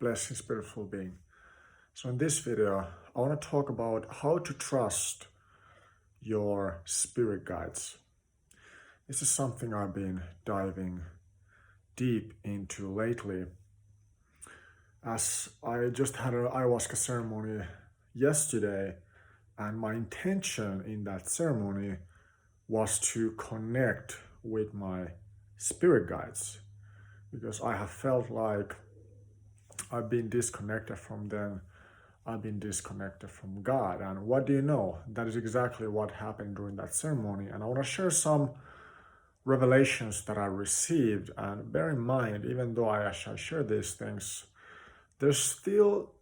Blessings, beautiful being. So in this video, I want to talk about how to trust your spirit guides. This is something I've been diving deep into lately, as I just had an ayahuasca ceremony yesterday, and my intention in that ceremony was to connect with my spirit guides, because I have felt like I've been disconnected from them. I've been disconnected from God. And what do you know? That is exactly what happened during that ceremony. And I want to share some revelations that I received. And bear in mind, even though I share these things, there's still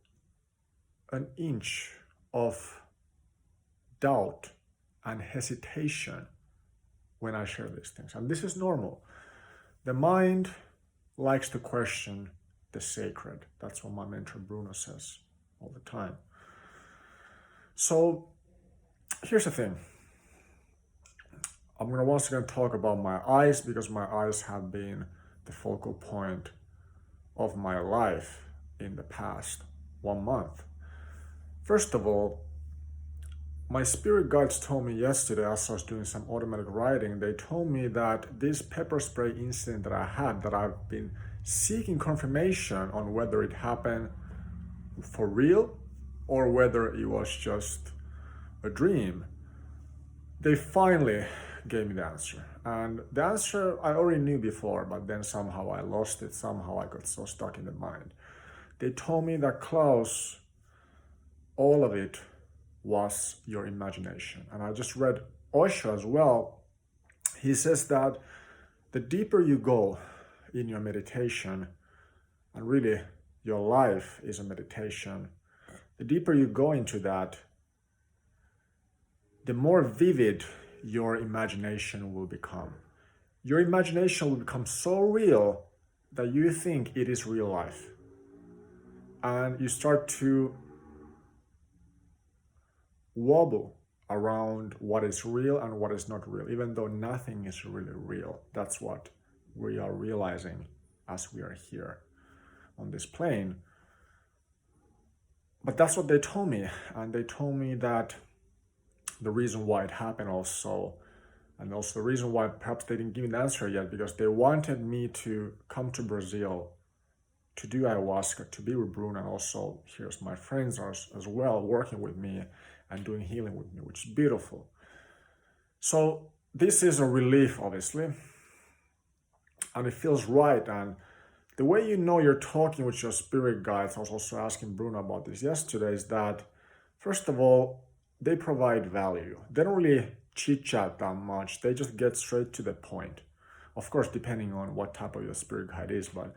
an inch of doubt and hesitation when I share these things. And this is normal. The mind likes to question the sacred. That's what my mentor Bruno says all the time. So here's the thing. I'm going to once again talk about my eyes, because my eyes have been the focal point of my life in the past 1 month. First of all, my spirit guides told me yesterday, as I was doing some automatic writing, they told me that this pepper spray incident that I had, that I've been seeking confirmation on whether it happened for real or whether it was just a dream, they finally gave me the answer. And the answer I already knew before, but then somehow I lost it. Somehow I got so stuck in the mind. They told me that, Klaus, all of it was your imagination. And I just read Osho as well. He says that the deeper you go in your meditation, and really your life is a meditation, the deeper you go into that, the more vivid your imagination will become. Your imagination will become so real that you think it is real life. And you start to wobble around what is real and what is not real, even though nothing is really real. That's what we are realizing as we are here on this plane. But that's what they told me. And they told me that the reason why it happened also, and also the reason why perhaps they didn't give me the answer yet, because they wanted me to come to Brazil to do ayahuasca, to be with Bruno, and also here's my friends as well, working with me and doing healing with me, which is beautiful. So this is a relief, obviously, and it feels right. And the way you know you're talking with your spirit guides, I was also asking Bruno about this yesterday, is that, first of all, they provide value. They don't really chit-chat that much. They just get straight to the point. Of course, depending on what type of your spirit guide is, but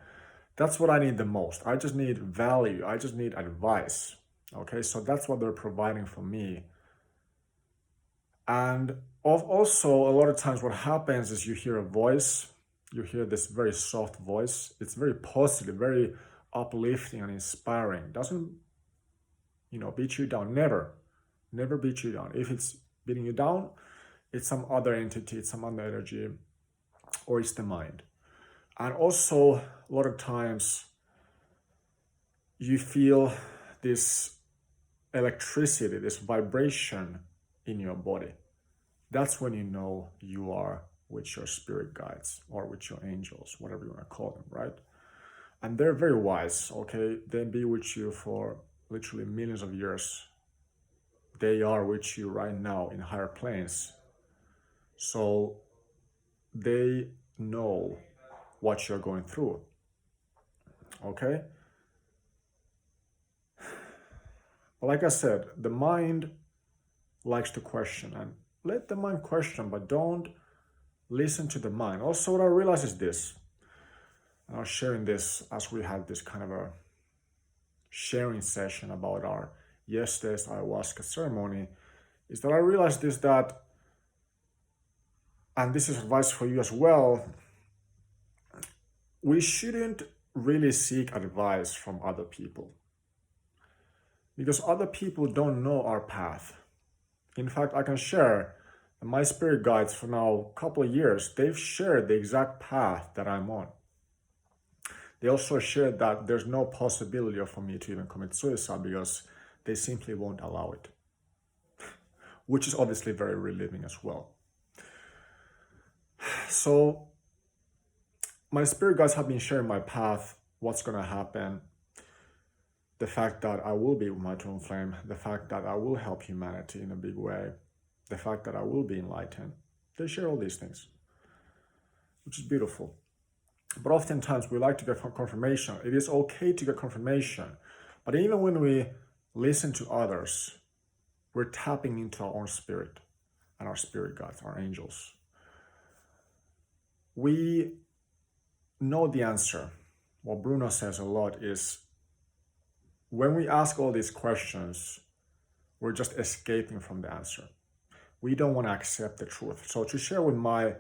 that's what I need the most. I just need value. I just need advice. Okay, so that's what they're providing for me. And also, a lot of times what happens is you hear a voice, you hear this very soft voice. It's very positive, very uplifting and inspiring. Doesn't, beat you down. Never beat you down. If it's beating you down, it's some other entity, it's some other energy, or it's the mind. And also, a lot of times, you feel this electricity, this vibration in your body. That's when you know you are with your spirit guides or with your angels, whatever you want to call them, right? And they're very wise, okay? They be with you for literally millions of years. They are with you right now in higher planes. So they know what you're going through, okay? Like I said, the mind likes to question, and let the mind question, but don't listen to the mind. Also, what I realized is this, and I was sharing this as we had this kind of a sharing session about our yesterday's ayahuasca ceremony, is that I realized this, that, and this is advice for you as well, we shouldn't really seek advice from other people, because other people don't know our path. In fact, I can share my spirit guides for now a couple of years, they've shared the exact path that I'm on. They also shared that there's no possibility for me to even commit suicide because they simply won't allow it, which is obviously very relieving as well. So my spirit guides have been sharing my path, what's going to happen, the fact that I will be with my twin flame, the fact that I will help humanity in a big way, the fact that I will be enlightened. They share all these things, which is beautiful. But oftentimes we like to get confirmation. It is okay to get confirmation. But even when we listen to others, we're tapping into our own spirit and our spirit guides, our angels. We know the answer. What Bruno says a lot is when we ask all these questions, we're just escaping from the answer. We don't want to accept the truth. So to share with my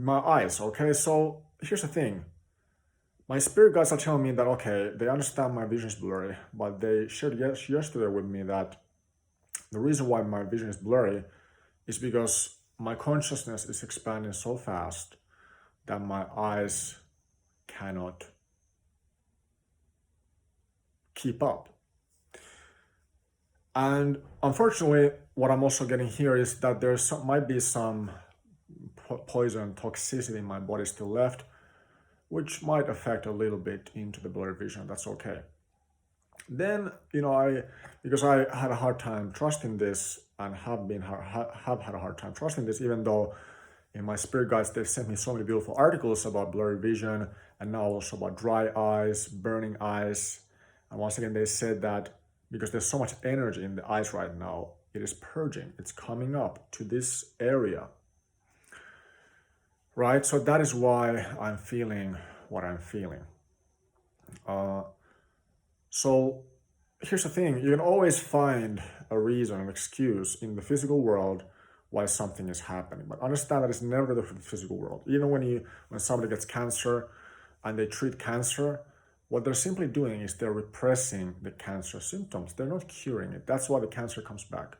eyes, okay? So here's the thing. My spirit guides are telling me that, okay, they understand my vision is blurry, but they shared yesterday with me that the reason why my vision is blurry is because my consciousness is expanding so fast that my eyes cannot keep up. And unfortunately, what I'm also getting here is that might be some poison toxicity in my body still left, which might affect a little bit into the blurry vision. That's okay. Then, because I had a hard time trusting this and have had a hard time trusting this, even though in my spirit guides, they've sent me so many beautiful articles about blurry vision and now also about dry eyes, burning eyes. And once again, they said that because there's so much energy in the eyes right now, it is purging. It's coming up to this area. Right? So that is why I'm feeling what I'm feeling. So here's the thing. You can always find a reason, an excuse in the physical world why something is happening. But understand that it's never the physical world. Even when somebody gets cancer and they treat cancer, what they're simply doing is they're repressing the cancer symptoms. They're not curing it. That's why the cancer comes back.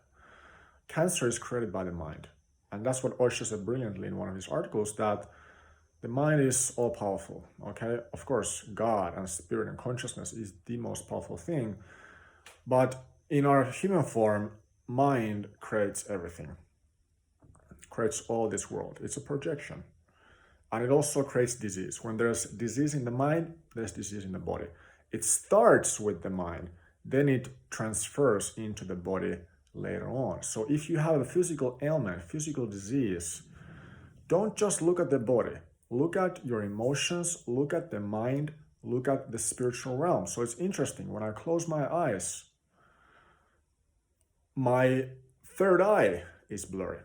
Cancer is created by the mind. And that's what Osho said brilliantly in one of his articles, that the mind is all powerful, okay? Of course, God and spirit and consciousness is the most powerful thing. But in our human form, mind creates everything. Creates all this world. It's a projection. And it also creates disease. When there's disease in the mind, there's disease in the body. It starts with the mind, then it transfers into the body later on. So if you have a physical ailment, physical disease, don't just look at the body. Look at your emotions, look at the mind, look at the spiritual realm. So it's interesting. When I close my eyes, my third eye is blurry.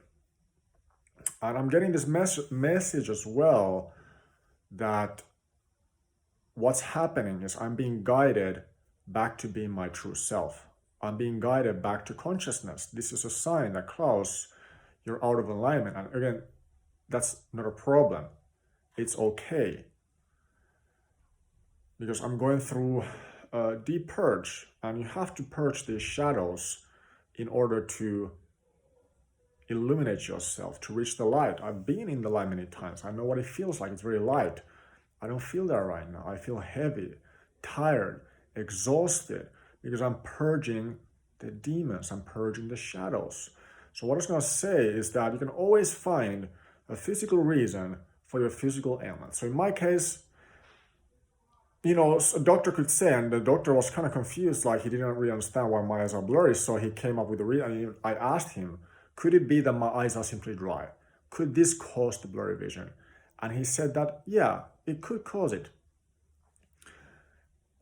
And I'm getting this message as well that what's happening is I'm being guided back to being my true self. I'm being guided back to consciousness. This is a sign that, Klaus, you're out of alignment. And again, that's not a problem. It's okay. Because I'm going through a deep purge, and you have to purge these shadows in order to illuminate yourself, to reach the light. I've been in the light many times. I know what it feels like. It's very light. I don't feel that right now. I feel heavy, tired, exhausted, because I'm purging the demons. I'm purging the shadows. So what I was going to say is that you can always find a physical reason for your physical ailment. So in my case, a doctor could say, and the doctor was kind of confused, like he didn't really understand why my eyes are blurry. So he came up with a reason. I asked him, could it be that my eyes are simply dry? Could this cause the blurry vision? And he said that, yeah, it could cause it.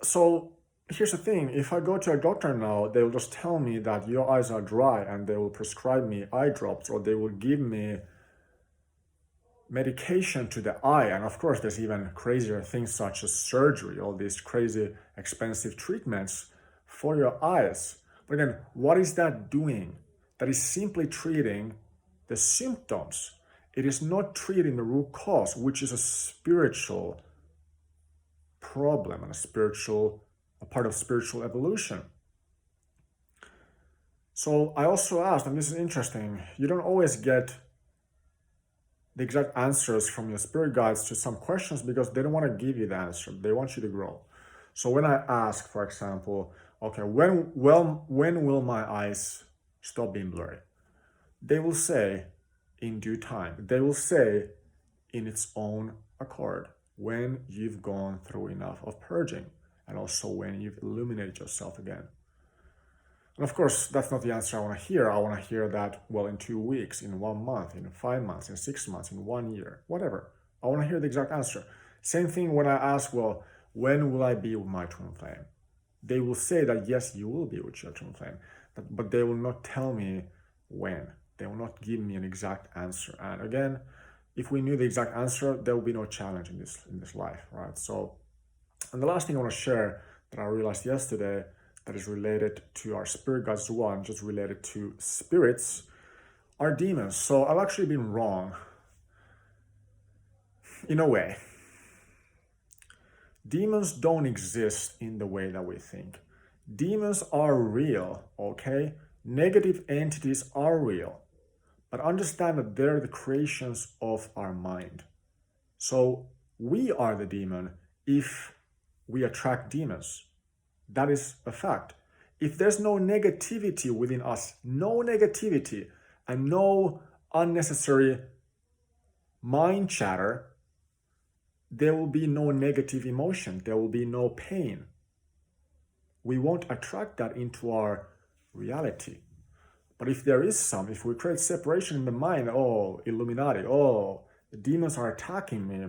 So here's the thing. If I go to a doctor now, they will just tell me that your eyes are dry and they will prescribe me eye drops, or they will give me medication to the eye. And of course, there's even crazier things such as surgery, all these crazy expensive treatments for your eyes. But again, what is that doing? That is simply treating the symptoms. It is not treating the root cause, which is a spiritual problem and a part of spiritual evolution. So I also asked, and this is interesting, you don't always get the exact answers from your spirit guides to some questions because they don't want to give you the answer. They want you to grow. So when I ask, for example, okay, when will my eyes stop being blurry? They will say in due time. They will say in its own accord when you've gone through enough of purging and also when you've illuminated yourself again. And of course, that's not the answer I want to hear. I want to hear that, well, in 2 weeks, in 1 month, in 5 months, in 6 months, in 1 year, whatever. I want to hear the exact answer. Same thing when I ask, well, when will I be with my twin flame? They will say that, yes, you will be with your twin flame, but they will not tell me when. They will not give me an exact answer. And again, if we knew the exact answer, there will be no challenge in this life, right? So, and the last thing I want to share that I realized yesterday that is related to our spirit guides as well, and just related to spirits, are demons. So I've actually been wrong in a way. Demons don't exist in the way that we think. Demons are real, okay? Negative entities are real. But understand that they're the creations of our mind. So we are the demon if we attract demons. That is a fact. If there's no negativity within us, no negativity and no unnecessary mind chatter, there will be no negative emotion. There will be no pain. We won't attract that into our reality. But if there is some, if we create separation in the mind, oh, Illuminati, oh, the demons are attacking me,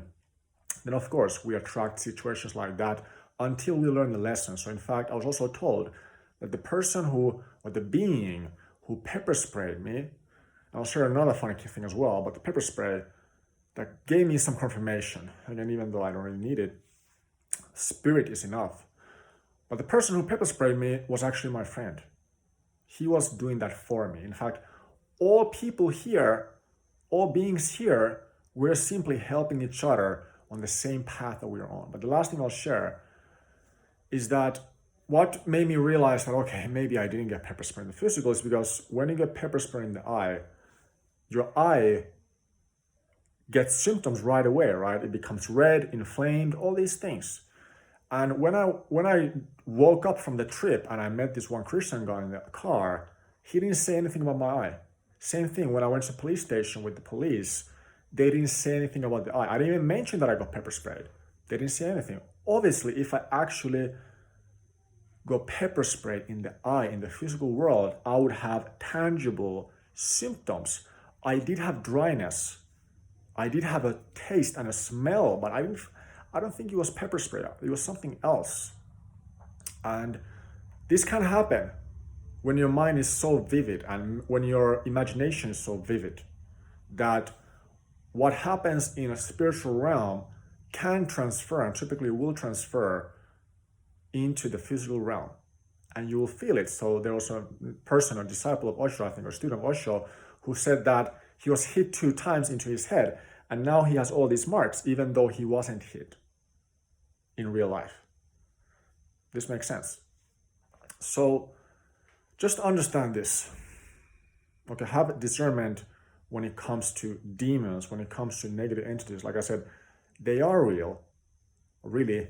then of course we attract situations like that until we learn the lesson. So in fact, I was also told that the person or the being who pepper sprayed me, and I'll share another funny thing as well, but the pepper spray that gave me some confirmation, again, even though I don't really need it, spirit is enough. But the person who pepper sprayed me was actually my friend. He was doing that for me. In fact, all people here, all beings here, we're simply helping each other on the same path that we're on. But the last thing I'll share is that what made me realize that, okay, maybe I didn't get pepper spray in the physical is because when you get pepper spray in the eye, your eye gets symptoms right away, right? It becomes red, inflamed, all these things. And when I woke up from the trip and I met this one Christian guy in the car, he didn't say anything about my eye. Same thing when I went to the police station with the police, they didn't say anything about the eye. I didn't even mention that I got pepper sprayed. They didn't say anything. Obviously, if I actually got pepper sprayed in the eye in the physical world, I would have tangible symptoms. I did have dryness. I did have a taste and a smell, but I don't think it was pepper spray. It was something else. And this can happen when your mind is so vivid and when your imagination is so vivid that what happens in a spiritual realm can transfer and typically will transfer into the physical realm. And you will feel it. So there was a person, a disciple of Osho, I think, or student of Osho, who said that he was hit 2 times into his head and now he has all these marks even though he wasn't hit in real life. This makes sense. So just understand this. Okay, have discernment when it comes to demons, when it comes to negative entities. Like I said, they are real. Really,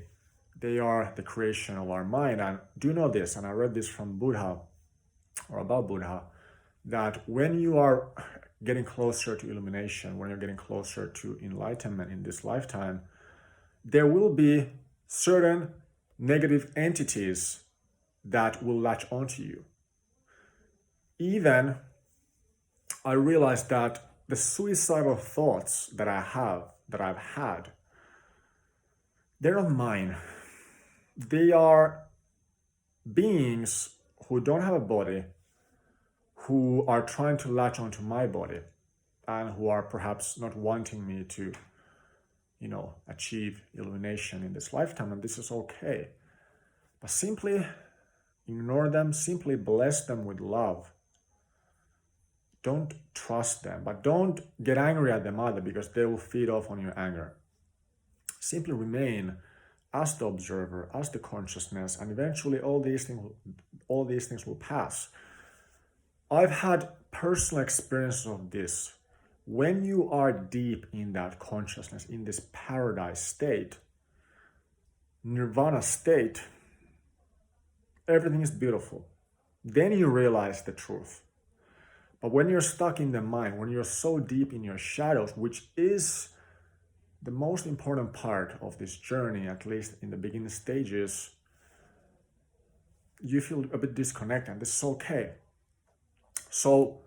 they are the creation of our mind. And do know this, and I read this from Buddha, or about Buddha, that when you are getting closer to illumination, when you're getting closer to enlightenment in this lifetime, there will be certain negative entities that will latch onto you. Even I realized that the suicidal thoughts that I've had, they're not mine. They are beings who don't have a body, who are trying to latch onto my body, and who are perhaps not wanting me to, achieve illumination in this lifetime, and this is okay. But simply ignore them, simply bless them with love. Don't trust them, but don't get angry at them either, because they will feed off on your anger. Simply remain as the observer, as the consciousness, and eventually all these things will pass. I've had personal experiences of this when you are deep in that consciousness, in this paradise state, nirvana state, everything is beautiful. Then you realize the truth. But when you're stuck in the mind, when you're so deep in your shadows, which is the most important part of this journey, at least in the beginning stages, you feel a bit disconnected, and this is okay. So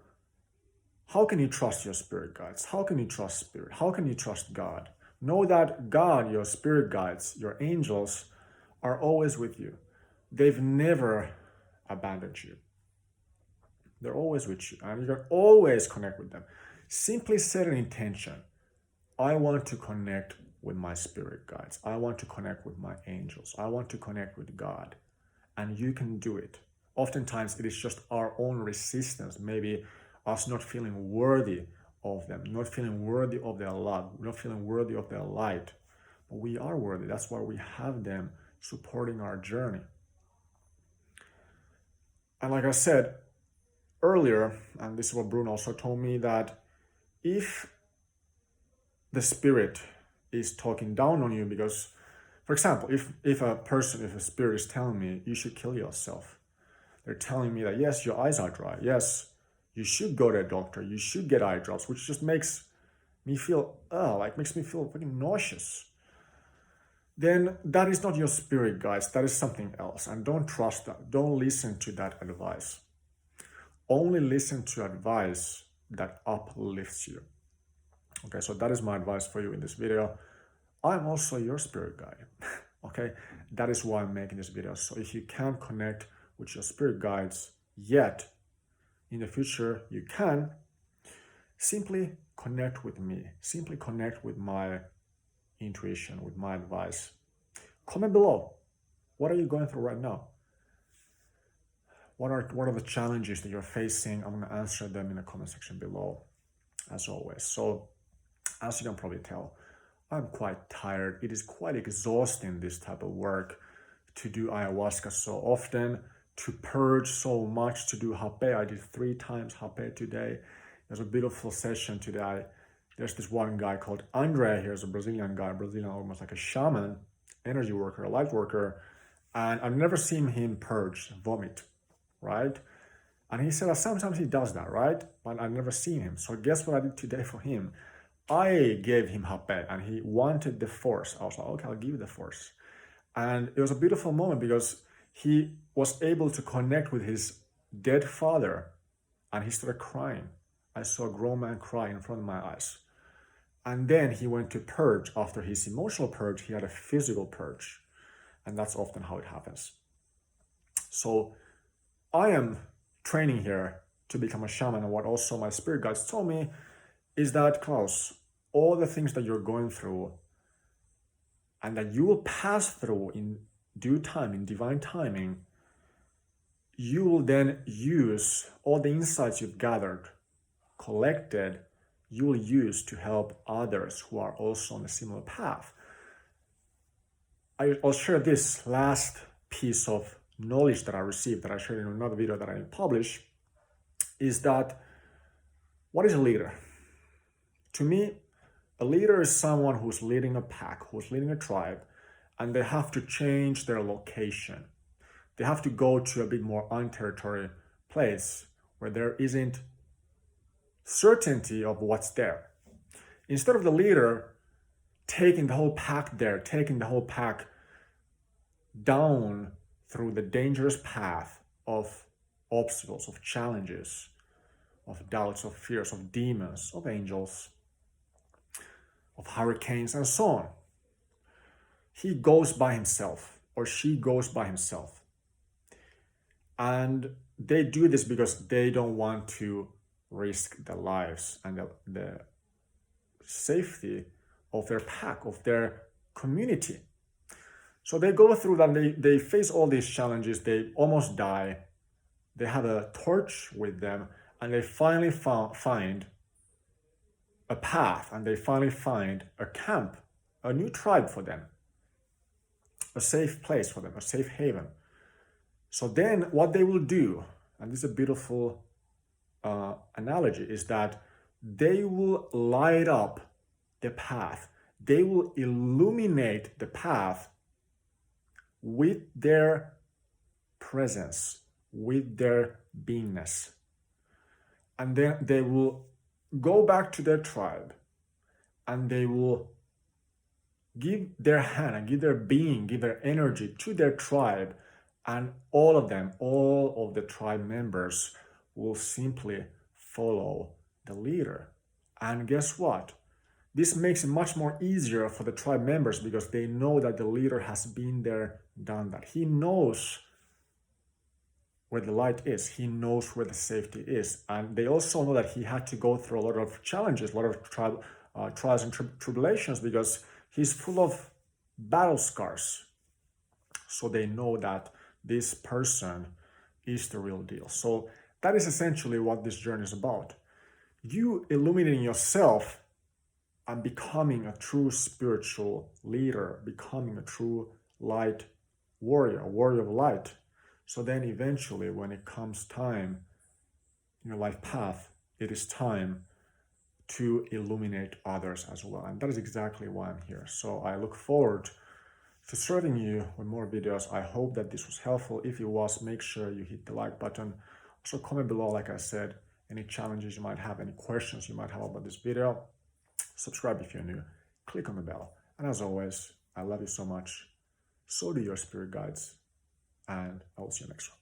how can you trust your spirit guides? How can you trust spirit? How can you trust God? Know that God, your spirit guides, your angels, are always with you. They've never abandoned you. They're always with you, and you can always connect with them. Simply set an intention. I want to connect with my spirit guides. I want to connect with my angels. I want to connect with God. And you can do it. Oftentimes, it is just our own resistance, maybe us not feeling worthy of them, not feeling worthy of their love, not feeling worthy of their light. But we are worthy. That's why we have them supporting our journey. And like I said earlier, and this is what Bruno also told me, that if the spirit is talking down on you, because, for example, if a spirit is telling me you should kill yourself, they're telling me that yes, your eyes are dry, yes, you should go to a doctor, you should get eye drops, which just makes me feel makes me feel fucking nauseous, then that is not your spirit, guys. That is something else, and don't trust that. Don't listen to that advice. Only listen to advice that uplifts you. Okay, so that is my advice for you in this video. I'm also your spirit guide. Okay, that is why I'm making this video. So if you can't connect with your spirit guides yet, in the future you can. Simply connect with me. Simply connect with my intuition, with my advice. Comment below. What are you going through right now? What are the challenges that you're facing? I'm going to answer them in the comment section below, as always. So, as you can probably tell, I'm quite tired. It is quite exhausting, this type of work, to do ayahuasca so often, to purge so much, to do hape. I did 3 times hape today. There's a beautiful session today. There's this one guy called Andre. Here's a Brazilian guy, almost like a shaman, energy worker, a light worker. And I've never seen him purge, vomit, right? And he said that sometimes he does that, right? But I've never seen him. So guess what I did today for him? I gave him hape, and he wanted the force. I was like, okay, I'll give you the force. And it was a beautiful moment because he was able to connect with his dead father, and he started crying. I saw a grown man cry in front of my eyes. And then he went to purge. After his emotional purge, he had a physical purge. And that's often how it happens. So I am training here to become a shaman. And what also my spirit guides told me is that, Klaus, all the things that you're going through and that you will pass through in due time, in divine timing, you will then use all the insights you've gathered, collected, you will use to help others who are also on a similar path. I'll share this last piece of knowledge that I received, that I shared in another video that I didn't publish, is that what is a leader? To me, a leader is someone who's leading a pack, who's leading a tribe, and they have to change their location. They have to go to a bit more unterritorial place where there isn't certainty of what's there. Instead of the leader taking the whole pack there, taking the whole pack down through the dangerous path of obstacles, of challenges, of doubts, of fears, of demons, of angels, of hurricanes, and so on. He goes by himself, or she goes by himself. And they do this because they don't want to risk their lives and the safety of their pack, of their community. So they go through that, they face all these challenges, they almost die, they have a torch with them, and they finally find a path, and they finally find a camp, a new tribe for them, a safe place for them, a safe haven. So then what they will do, and this is a beautiful analogy, is that they will light up the path. They will illuminate the path with their presence, with their beingness. And then they will go back to their tribe and they will give their hand and give their being, give their energy to their tribe, and all of them, all of the tribe members will simply follow the leader. And guess what? This makes it much more easier for the tribe members because they know that the leader has been there, done that. He knows where the light is. He knows where the safety is. And they also know that he had to go through a lot of challenges, a lot of trials and tribulations because he's full of battle scars. So they know that this person is the real deal. So that is essentially what this journey is about. You illuminating yourself and becoming a true spiritual leader, becoming a true light warrior, a warrior of light. So then eventually when it comes time in your life path, it is time to illuminate others as well. And that is exactly why I'm here. So I look forward to serving you with more videos. I hope that this was helpful. If it was, make sure you hit the like button. Also comment below, like I said, any challenges you might have, any questions you might have about this video. Subscribe if you're new. Click on the bell. And as always, I love you so much. So do your spirit guides. And I will see you next one.